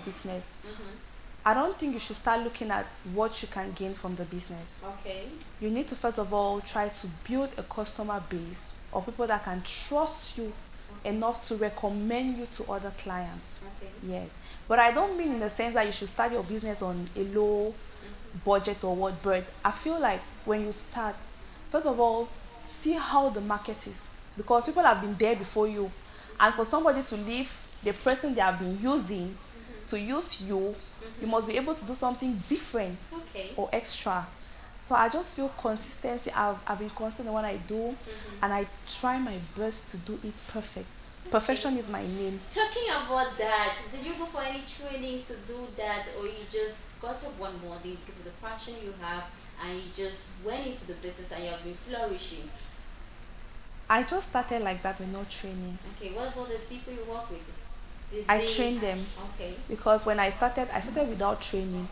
business, I don't think you should start looking at what you can gain from the business. Okay. You need to first of all try to build a customer base of people that can trust you enough to recommend you to other clients. Okay. Yes. But I don't mean in the sense that you should start your business on a low budget or what, but I feel like when you start, first of all, see how the market is. Because people have been there before you. And for somebody to leave the person they have been using to use you, you must be able to do something different or extra. So I just feel consistency. I've been consistent in what I do, and I try my best to do it perfect. Perfection is my name. Talking about that, did you go for any training to do that, or you just got up one morning because of the passion you have and you just went into the business and you have been flourishing? I just started like that with no training. Okay, what about the people you work with? I trained them. Okay. Because when I started without training.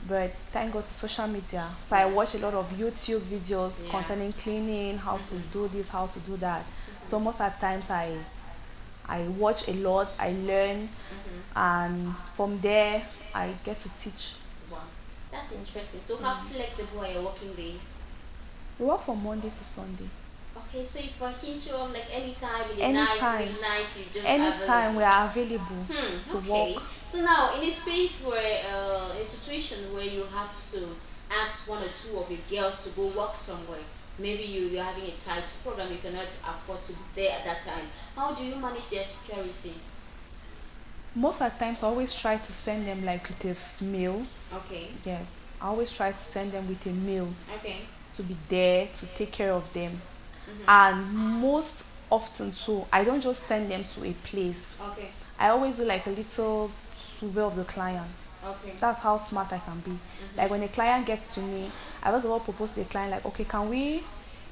But thank God to social media. So I watch a lot of YouTube videos concerning cleaning, how to do this, how to do that. So most of the times I watch a lot, I learn, and from there I get to teach. Wow, that's interesting. So how flexible are your working days? We work from Monday to Sunday. Okay, so if I hit you up like anytime in the Anytime. night, midnight, you just Anytime we are available to okay. work. So now, in a space where, in a situation where you have to ask one or two of your girls to go work somewhere, maybe you're having a tight program, you cannot afford to be there at that time. How do you manage their security? Most of the times I always try to send them like with a meal. Okay. Yes, I always try to send them with a meal Okay. to be there to take care of them. And most often too, I don't just send them to a place. Okay. I always do like a little survey of the client. Okay. That's how smart I can be. Like when a client gets to me, I first of all propose to the client like, okay, can we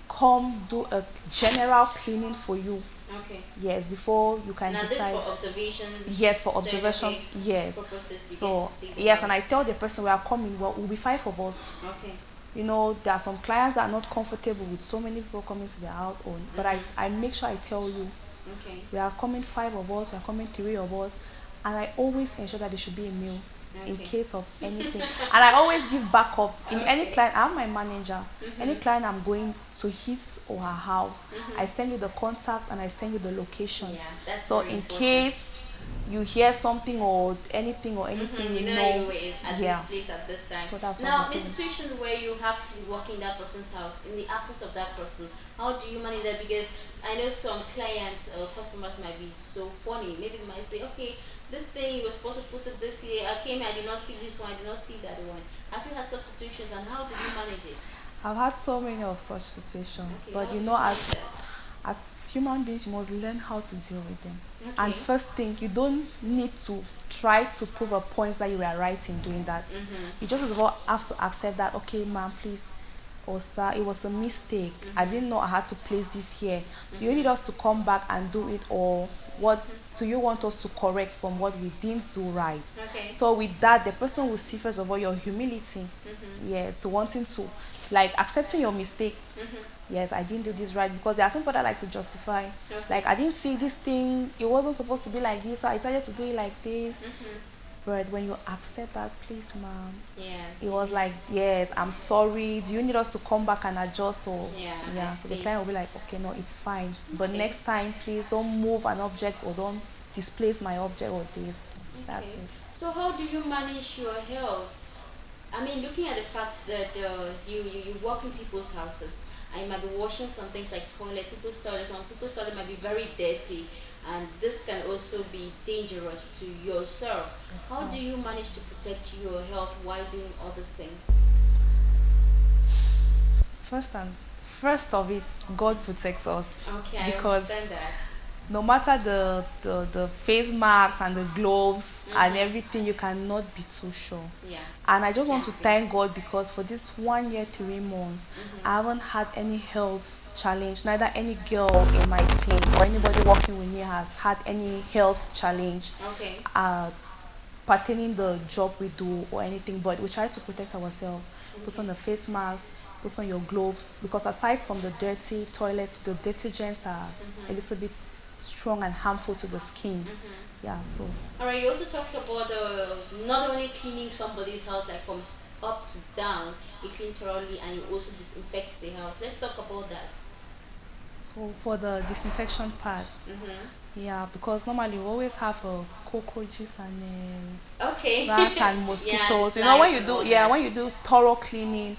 come do a general cleaning for you? Okay. Yes, before you can Now decide. this for observation. Yes, for observation. Okay, Yes. purposes, you So get to see the yes, house. and I tell the person we are coming. Well, we'll be 5 of us. Okay. You know, there are some clients that are not comfortable with so many people coming to their house own. But I make sure I tell you, Okay. we are coming 5 of us, we are coming 3 of us, and I always ensure that there should be a meal in case of anything. And I always give backup in any client. I'm my manager. Any client I'm going to his or her house, I send you the contact and I send you the location. Yeah, that's So very in important. case you hear something or anything you You know you were at this place at this time. So that's what now, we in a do. situation where you have to be working in that person's house, in the absence of that person, how do you manage that? Because I know some clients or customers might be so funny. Maybe they might say, okay, this thing you were supposed to put it this year. I came, I did not see this one, I did not see that one. Have you had such situations, and how did you manage it? I've had so many of such situations. Okay, But how you did know, manage that? as human beings, you must learn how to deal with them. Okay. And first thing, you don't need to try to prove a point that you were right in doing that. You just as well have to accept that, okay, ma'am, please, or sir, it was a mistake. I didn't know I had to place this here. Do you need us to come back and do it, or what do you want us to correct from what we didn't do right? Okay. So with that, the person will see first of all your humility. Yes, to wanting to like accepting your mistake. Yes, I didn't do this right, because there are some people that like to justify. Like, I didn't see this thing, it wasn't supposed to be like this, so I decided to do it like this. But when you accept that, please ma'am, it was like, yes, I'm sorry, do you need us to come back and adjust? Or so the client will be like, okay, no, it's fine, but next time please don't move an object or don't displace my object or this. That's it. So how do you manage your health? I mean, looking at the fact that you work in people's houses, and you might be washing some things like people's toilets. Some people's toilet might be very dirty, and this can also be dangerous to yourself. How do you manage to protect your health while doing all these things? First of it, God protects us. Okay, because I understand that. no matter the face masks and the gloves and everything, you cannot be too sure. Yeah. And I just want to thank God, because for this 1 year, 3 months, I haven't had any health challenge. Neither any girl in my team or anybody working with me has had any health challenge Okay. pertaining the job we do or anything. But we try to protect ourselves. Put on the face mask, put on your gloves, because aside from the dirty toilet, the detergents are a little bit strong and harmful to the skin. Yeah, so. All right, you also talked about not only cleaning somebody's house, like from up to down, you clean thoroughly and you also disinfect the house. Let's talk about that. So for the disinfection part, yeah, because normally we always have cockroaches and Okay. rats and Yeah, mosquitoes. You know, flies when you and do, all yeah, that. when you do thorough cleaning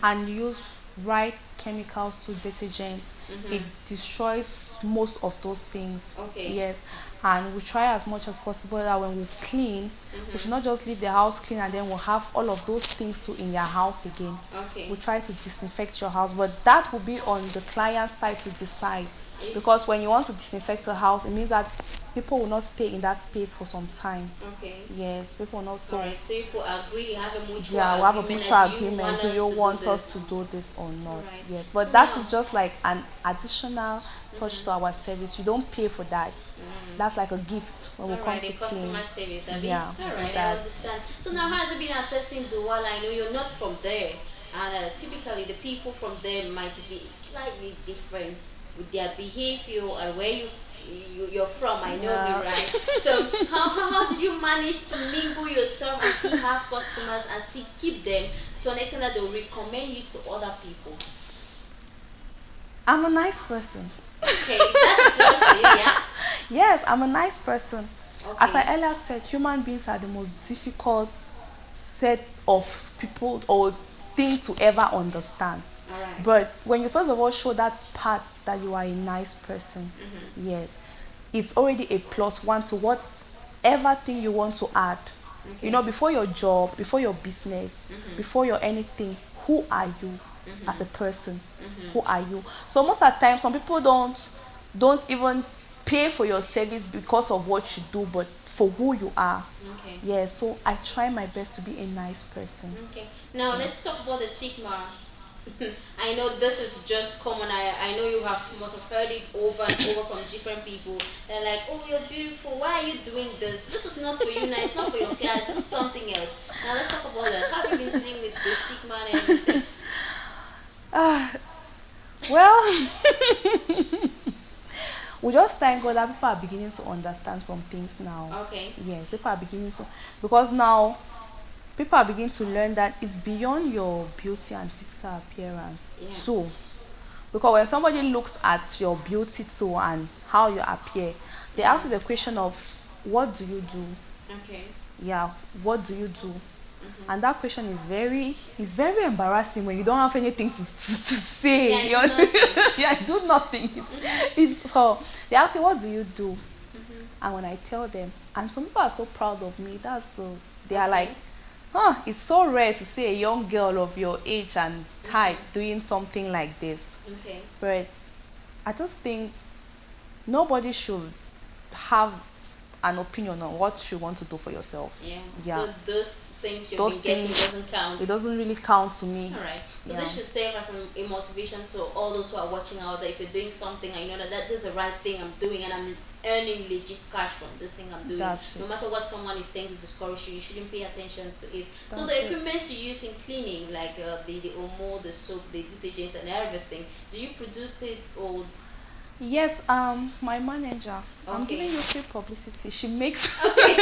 and you use right chemicals to detergents, it destroys most of those things. Okay. Yes, and we try as much as possible that when we clean, we should not just leave the house clean and then we'll have all of those things to in your house again. Okay. We try to disinfect your house, but that will be on the client's side to decide, because when you want to disinfect a house, it means that people will not stay in that space for some time. Okay. Yes, people will not. All right. So if you agree, you have a mutual Yeah, we have a agreement mutual that agreement. Do you want us to do this or not? Right. Yes, but So that now- is just like an additional touch to our service. You don't pay for that. That's like a gift when we All come right, to the clean. customer service. I mean, Yeah, all right, I that. understand. So now, how has it been assessing the wall? I know you're not from there, and typically the people from there might be slightly different with their behavior and where you're from. I know Yeah. the right. So how did you manage to mingle yourself and still have customers and still keep them to an extent that they'll recommend you to other people? I'm a nice person. Okay, that's a plus for you, yeah. Yes, I'm a nice person. Okay. As I earlier said, human beings are the most difficult set of people or thing to ever understand. All right. But when you first of all show that part that you are a nice person, yes, it's already a plus one to whatever thing you want to add. Okay. You know, before your job, before your business, before your anything, who are you as a person? Who are you? So most of the time, some people don't even pay for your service because of what you do, but for who you are. Okay. Yes, so I try my best to be a nice person. Okay. Now let's talk about the stigma. I know this is just common. I know you must have heard it over and over from different people. They're like, "Oh, you're beautiful. Why are you doing this? This is not for you now. It's not for your class. Do something else." Now let's talk about that. How have you been dealing with the stigma and everything? Well, we just thank God that people are beginning to understand some things now. Okay. Yes, people are beginning to, because now people are beginning to learn that it's beyond your beauty and physical appearance. Yeah. So, because when somebody looks at your beauty too and how you appear, they ask you the question of, what do you do? Okay. Yeah, what do you do? And that question is very embarrassing when you don't have anything to say. Yeah, you do nothing. Yeah, you do nothing. It's so they ask you, what do you do? And when I tell them, and some people are so proud of me, they are like, it's so rare to see a young girl of your age and type doing something like this. Okay. But I just think nobody should have an opinion on what you want to do for yourself. Yeah. Yeah. So those things you've Those been getting things, doesn't count. it doesn't really count to me. All right. So Yeah. this should serve as a motivation to all those who are watching out there. If you're doing something and you know that this is the right thing I'm doing and I'm earning legit cash from this thing I'm doing, That's no it. matter what someone is saying to discourage you, you shouldn't pay attention to it. So That's the it. equipment you use in cleaning, like the omo, the soap, the detergents and everything, do you produce it or? Yes, my manager. I'm Okay. giving you free publicity. She makes Okay.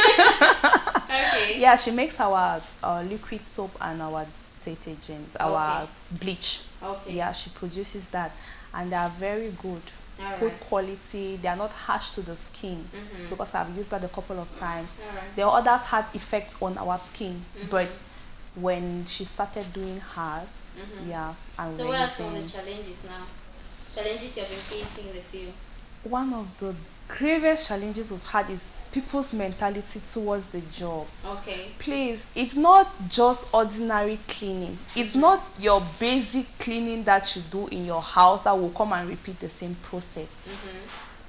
yeah, she makes our liquid soap and our detergents, our Okay. bleach. Okay. Yeah, she produces that, and they are very good. All Good right. quality. They are not harsh to the skin because I've used that a couple of times. All right. The others had effects on our skin, but when she started doing hers, yeah, and So we're what are some of the using- challenges now? Challenges you have been facing in the field? one of the gravest challenges we've had is people's mentality towards the job. Okay. Please, it's not just ordinary cleaning. It's not your basic cleaning that you do in your house that will come and repeat the same process.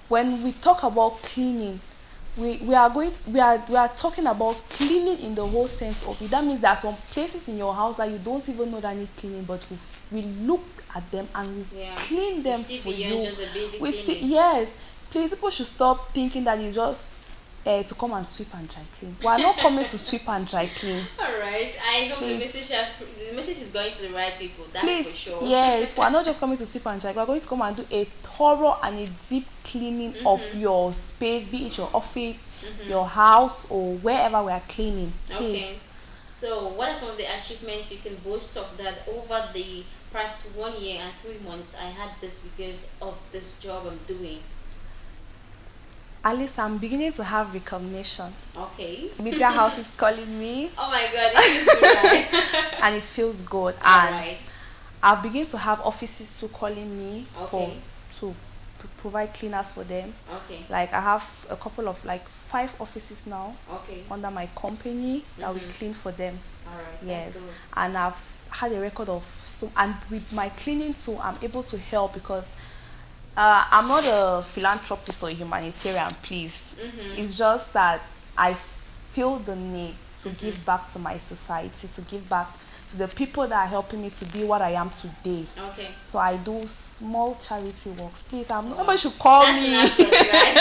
When we talk about cleaning, we are talking about cleaning in the whole sense of it. That means there are some places in your house that you don't even know that need cleaning, but we look at them and we Yeah. clean them You see for beyond you. just the basic We see, cleaning. yes. Please, people should stop thinking that it's just to come and sweep and dry clean. We are not coming to sweep and dry clean. All right. I hope the Please. message message is going to the right people. That's Please, for sure. yes, we're not just coming to sweep and dry. We're going to come and do a thorough and a deep cleaning of your space, be it your office, your house, or wherever we are cleaning. Please. Okay. So, what are some of the achievements you can boast of that over the past 1 year and 3 months I had this because of this job I'm doing? At least I'm beginning to have recognition. Okay. Media house is calling me. Oh my God, this is good, right? And it feels good. All And right. I've begun to have offices too calling me Okay. to provide cleaners for them. Okay. Like I have a couple of like 5 offices now Okay. under my company that we clean for them. All right. Yes. That's good. And I've had a record of and with my cleaning too, I'm able to help because I'm not a philanthropist or a humanitarian, please. It's just that I feel the need to give back to my society, to give back to the people that are helping me to be what I am today. Okay. So I do small charity works. Please, nobody should call That's me. an applause, right?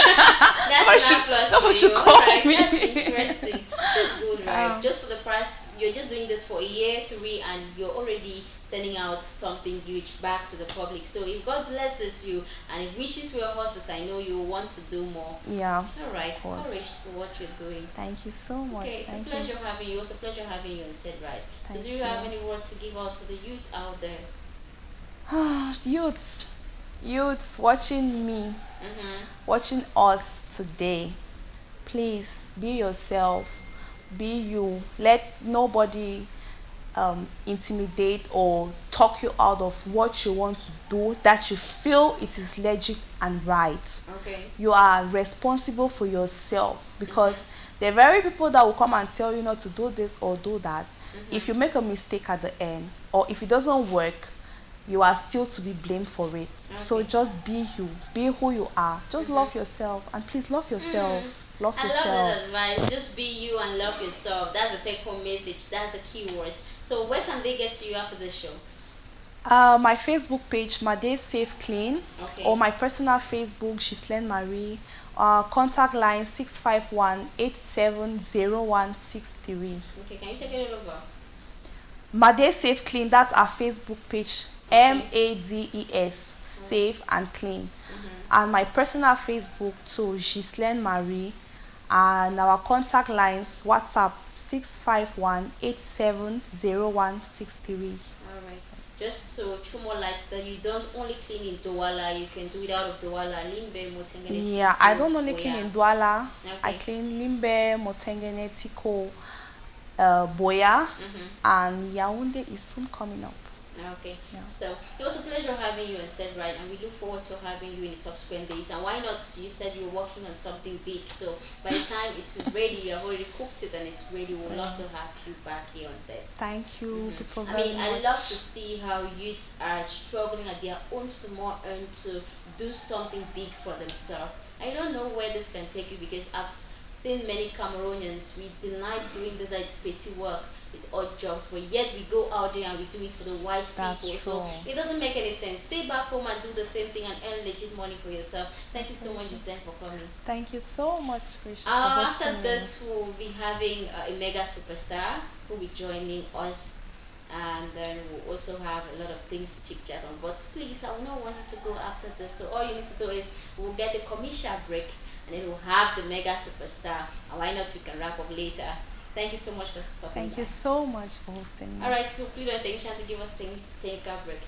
That's an applause nobody for should you. call Alright, me. that's interesting. That's good, right? Um, Just for the past, you're just doing this for a year, 3, and you're already sending out something huge back to the public. So if God blesses you and it wishes for your horses, I know you will want to do more. Yeah. All right. course. Courage to what you're doing. Thank you so much. Okay, it's Thank a pleasure having you. It's a pleasure having you on Said Right. So Thank do you have any words to give out to the youth out there? you. Youths watching me, watching us today. Please be yourself. Be you. Let nobody intimidate or talk you out of what you want to do that you feel it is legit and right. Okay. You are responsible for yourself because there are very people that will come and tell you not to do this or do that. If you make a mistake at the end or if it doesn't work, you are still to be blamed for it. So just be you, be who you are. Just love yourself, and please love yourself. Love I yourself. love that advice. Just be you and love yourself. That's the take-home message. That's the key words. So where can they get to you after the show? My Facebook page, Made Safe Clean, Okay. or my personal Facebook, Ghislaine Marie. Contact line 651-870163. Okay, can you take it over? Made Safe Clean, that's our Facebook page. MADES, Safe and Clean. And my personal Facebook too, Ghislaine Marie. And our contact lines, WhatsApp 651-870163. Alright. Just so throw more lights that you don't only clean in Douala, you can do it out of Douala, Limbe, Motengene. Yeah, I don't only clean in Douala. I Okay. clean Limbe, Motengene, Tiko, Boya, and Yaounde is soon coming up. Okay. Yeah. So it was a pleasure having you on Said Right, and we look forward to having you in the subsequent days. And why not? You said you were working on something big, so by the time it's ready, you have already cooked it and it's ready. We'd love to have you back here on set. Thank you, people I very mean, much. I love to see how youths are struggling at their own small end to do something big for themselves. I don't know where this can take you because I've seen many Cameroonians, we denied doing this it's petty work, it's odd jobs, but yet we go out there and we do it for the white That's people. So true. it doesn't make any sense. Stay back home and do the same thing and earn legit money for yourself. Thank you so much, Ghislaine, for coming. Thank you so much, Rachel. After this, we'll be having a mega superstar who will be joining us, and then we'll also have a lot of things to chit chat on. But please, I will not want you to go after this. So all you need to do is we'll get a commercial break, and then we'll have the mega superstar. And why not? We can wrap up later. Thank you so much for stopping Thank by. you so much for hosting me. All right, so please don't take a chance to give us a take a break.